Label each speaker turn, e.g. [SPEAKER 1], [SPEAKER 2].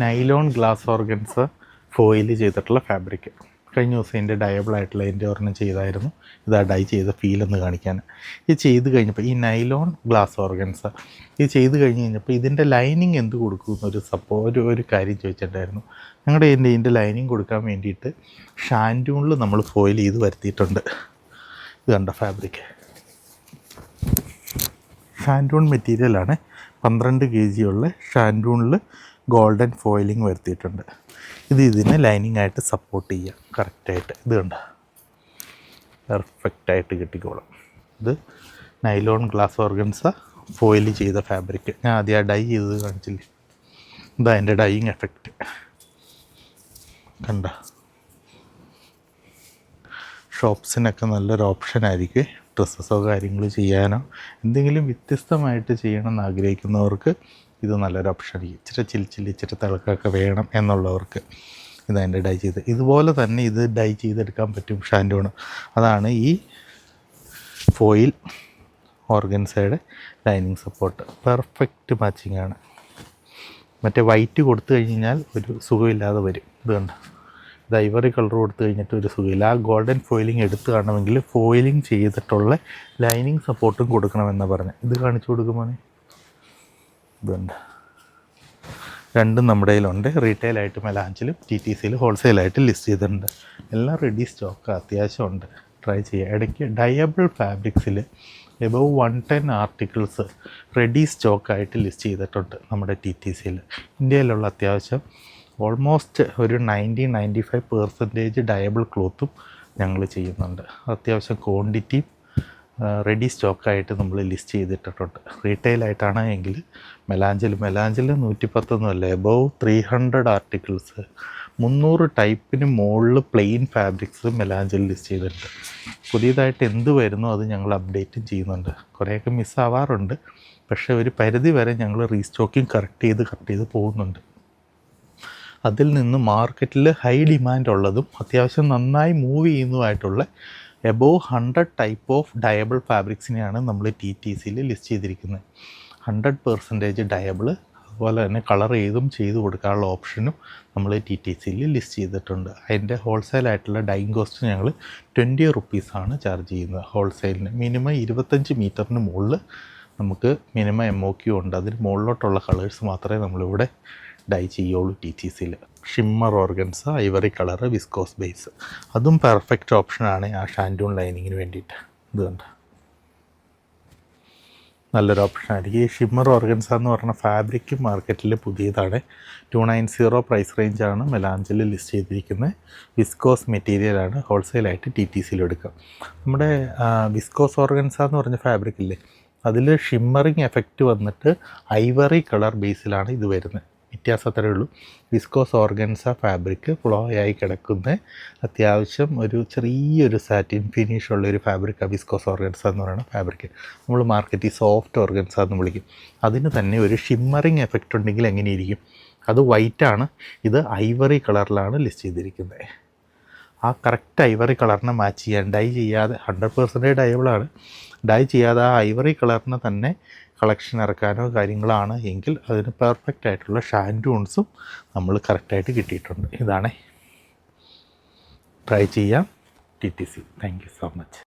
[SPEAKER 1] Nylon glass organs foil ചെയ്തിട്ടുള്ള fabric. കഴിഞ്ഞ ദിവസം എൻ്റെ ഡയബിളായിട്ടുള്ള എൻ്റെ ഒരെണ്ണം ചെയ്തായിരുന്നു. ഇതാ ഡൈ ചെയ്ത ഫീലൊന്ന് കാണിക്കാൻ. ഇത് ചെയ്ത് കഴിഞ്ഞപ്പോൾ ഈ നൈലോൺ ഗ്ലാസ് ഓർഗൻസ് ഇത് ചെയ്ത് കഴിഞ്ഞപ്പോൾ ഇതിൻ്റെ ലൈനിങ് എന്ത് കൊടുക്കുമെന്നൊരു ഒരു കാര്യം ചോദിച്ചിട്ടുണ്ടായിരുന്നു. ഞങ്ങളുടെ ഇതിൻ്റെ ലൈനിങ് കൊടുക്കാൻ വേണ്ടിയിട്ട് ഷാൻറ്റൂണിൽ നമ്മൾ ഫോയിൽ ചെയ്ത് വരുത്തിയിട്ടുണ്ട്. ഇത് കണ്ട ഫാബ്രിക് ഷാൻറ്റൂൺ മെറ്റീരിയലാണ്. 12 kg ഉള്ള ഷാൻറ്റൂണിൽ ഗോൾഡൻ ഫോയിലിംഗ് വരുത്തിയിട്ടുണ്ട്. ഇതിനെ ലൈനിങ് ആയിട്ട് സപ്പോർട്ട് ചെയ്യുക കറക്റ്റായിട്ട്. ഇത് കണ്ട പെർഫെക്റ്റായിട്ട് കിട്ടിക്കോളും. ഇത് നൈലോൺ ഗ്ലാസ് ഓർഗൻസ ഫോയിൽ ചെയ്ത ഫാബ്രിക്. ഞാൻ ആദ്യം ഡൈ ചെയ്തത് കാണിച്ചില്ലേ, ഇതാ എൻ്റെ ഡൈയിങ് എഫക്റ്റ് കണ്ട. ഷോപ്സിനൊക്കെ നല്ലൊരു ഓപ്ഷനായിരിക്കും. ഡ്രസ്സസോ കാര്യങ്ങൾ ചെയ്യാനോ എന്തെങ്കിലും വ്യത്യസ്തമായിട്ട് ചെയ്യണമെന്ന് ആഗ്രഹിക്കുന്നവർക്ക് ഇത് നല്ലൊരു ഓപ്ഷനായിരിക്കും. ഇച്ചിരി തിളക്കമൊക്കെ വേണം എന്നുള്ളവർക്ക് ഇതെൻ്റെ ഡൈ ചെയ്ത് ഇതുപോലെ തന്നെ ഇത് ഡൈ ചെയ്തെടുക്കാൻ പറ്റും ഷാൻറ്റൂണ്. അതാണ് ഈ ഫോയിൽ ഓർഗൻസയുടെ ലൈനിങ് സപ്പോർട്ട്. പെർഫെക്റ്റ് മാച്ചിങ് ആണ്. മറ്റേ വൈറ്റ് കൊടുത്തു കഴിഞ്ഞാൽ ഒരു സുഖമില്ലാതെ വരും. ഇത് കണ്ട, ഇത് ഐവറി കളർ കൊടുത്തു കഴിഞ്ഞിട്ട് ഒരു സുഖമില്ല. ആ ഗോൾഡൻ ഫോയിലിംഗ് എടുത്ത് കാണണമെങ്കിൽ ഫോയിലിംഗ് ചെയ്തിട്ടുള്ള ലൈനിങ് സപ്പോർട്ടും കൊടുക്കണമെന്നാണ് പറഞ്ഞത്. ഇത് കാണിച്ചു കൊടുക്കുമോ? ഇതുണ്ട്. രണ്ടും നമ്മുടെ കയ്യിലുണ്ട്. റീറ്റെയിലായിട്ട് മെലാഞ്ചിലും TTCയിൽ ഹോൾസെയിലായിട്ട് ലിസ്റ്റ് ചെയ്തിട്ടുണ്ട്. എല്ലാം റെഡി സ്റ്റോക്ക് അത്യാവശ്യമുണ്ട്. ട്രൈ ചെയ്യുക. ഇടയ്ക്ക് ഡയബിൾ ഫാബ്രിക്സിൽ എബവ് 110 ആർട്ടിക്കിൾസ് റെഡി സ്റ്റോക്കായിട്ട് ലിസ്റ്റ് ചെയ്തിട്ടുണ്ട് നമ്മുടെ TTCയിൽ. ഇന്ത്യയിലുള്ള അത്യാവശ്യം ഓൾമോസ്റ്റ് ഒരു 90-95% ഡയബിൾ ക്ലോത്തും ഞങ്ങൾ ചെയ്യുന്നുണ്ട്. അത്യാവശ്യം ക്വാണ്ടിറ്റിയും റെഡി സ്റ്റോക്കായിട്ട് നമ്മൾ ലിസ്റ്റ് ചെയ്തിട്ടിട്ടുണ്ട്. റീറ്റെയിലായിട്ടാണ് എങ്കിൽ മെലാഞ്ചിൽ 110 എബവ് 300 ആർട്ടിക്കിൾസ് 300 ടൈപ്പിന് മുകളിൽ പ്ലെയിൻ ഫാബ്രിക്സ് മെലാഞ്ചിൽ ലിസ്റ്റ് ചെയ്തിട്ടുണ്ട്. പുതിയതായിട്ട് എന്ത് വരുന്നോ അത് ഞങ്ങൾ അപ്ഡേറ്റും ചെയ്യുന്നുണ്ട്. കുറേയൊക്കെ മിസ്സാവാറുണ്ട്, പക്ഷേ ഒരു പരിധി വരെ ഞങ്ങൾ റീസ്റ്റോക്കിങ് കറക്റ്റ് ചെയ്ത് പോകുന്നുണ്ട്. അതിൽ നിന്ന് മാർക്കറ്റിൽ ഹൈ ഡിമാൻഡ് ഉള്ളതും അത്യാവശ്യം നന്നായി മൂവ് ചെയ്യുന്നതുമായിട്ടുള്ള എബോവ് 100 ടൈപ്പ് ഓഫ് ഡയബിൾ ഫാബ്രിക്സിനെയാണ് നമ്മൾ TTCയിൽ ലിസ്റ്റ് ചെയ്തിരിക്കുന്നത്. 100% ഡയബിൾ, അതുപോലെ തന്നെ കളർ ചെയ്ത് കൊടുക്കാനുള്ള ഓപ്ഷനും നമ്മൾ TTCയിൽ ലിസ്റ്റ് ചെയ്തിട്ടുണ്ട്. അതിൻ്റെ ഹോൾസെയിലായിട്ടുള്ള ഡൈയിങ് കോസ്റ്റ് ഞങ്ങൾ 20 rupees ചാർജ് ചെയ്യുന്നത് ഹോൾസെയിലിന്. മിനിമം 25 മീറ്ററിന് മുകളിൽ നമുക്ക് മിനിമം MOQ ഉണ്ട്. അതിന് മുകളിലോട്ടുള്ള കളേഴ്സ് മാത്രമേ നമ്മളിവിടെ ഡൈ ചെയ്യുള്ളൂ TTCയിൽ. Shimmer organza, ivory colour, viscose base, അതും പെർഫെക്റ്റ് ഓപ്ഷനാണ് ആ ഷാൻറ്റൂൺ ലൈനിങ്ങിന് വേണ്ടിയിട്ട്. ഇത് കണ്ട നല്ലൊരു ഓപ്ഷനായിരിക്കും. ഈ ഷിമ്മർ ഓർഗൻസ എന്ന് പറഞ്ഞ ഫാബ്രിക് മാർക്കറ്റിൽ പുതിയതാണ്. 290 പ്രൈസ് റേഞ്ചാണ് മെലാഞ്ചിൽ ലിസ്റ്റ് ചെയ്തിരിക്കുന്നത്. വിസ്കോസ് മെറ്റീരിയലാണ്. ഹോൾസെയിലായിട്ട് TTCയിൽ എടുക്കാം. നമ്മുടെ വിസ്കോസ് ഓർഗൻസ എന്ന് പറഞ്ഞ ഫാബ്രിക് ഇല്ലേ, അതിൽ ഷിമ്മറിങ് എഫക്റ്റ് വന്നിട്ട് ഐവറി കളർ ബേസിലാണ് ഇത് വരുന്നത്. വ്യത്യാസം അത്രയേ ഉള്ളൂ. വിസ്കോസ് ഓർഗൻസ ഫാബ്രിക് ഫ്ലോ ആയി കിടക്കുന്ന അത്യാവശ്യം ഒരു ചെറിയൊരു സാറ്റിൻ ഫിനിഷ് ഉള്ളൊരു ഫാബ്രിക്കാണ് വിസ്കോസ് ഓർഗൻസ എന്ന് പറയുന്ന ഫാബ്രിക്. നമ്മൾ മാർക്കറ്റിൽ സോഫ്റ്റ് ഓർഗൻസ എന്ന് വിളിക്കും. അതിന് തന്നെ ഒരു ഷിമ്മറിങ് എഫക്റ്റ് ഉണ്ടെങ്കിൽ എങ്ങനെയിരിക്കും? അത് വൈറ്റാണ്, ഇത് ഐവറി കളറിലാണ് ലിസ്റ്റ് ചെയ്തിരിക്കുന്നത്. ആ കറക്റ്റ് ഐവറി കളറിനെ മാച്ച് ചെയ്യാൻ ഡൈ ചെയ്യാതെ 100% ഡയബിളാണ്. ഡൈ ചെയ്യാതെ ആ ഐവറി കളറിനെ തന്നെ കളക്ഷൻ ഇറക്കാനോ കാര്യങ്ങളാണ് എങ്കിൽ അതിന് പെർഫെക്റ്റ് ആയിട്ടുള്ള ഷാൻറ്റൂൺസും നമ്മൾ കറക്റ്റായിട്ട് കിട്ടിയിട്ടുണ്ട്. ഇതാണ്. ട്രൈ ചെയ്യാം TTC. Thank you so much.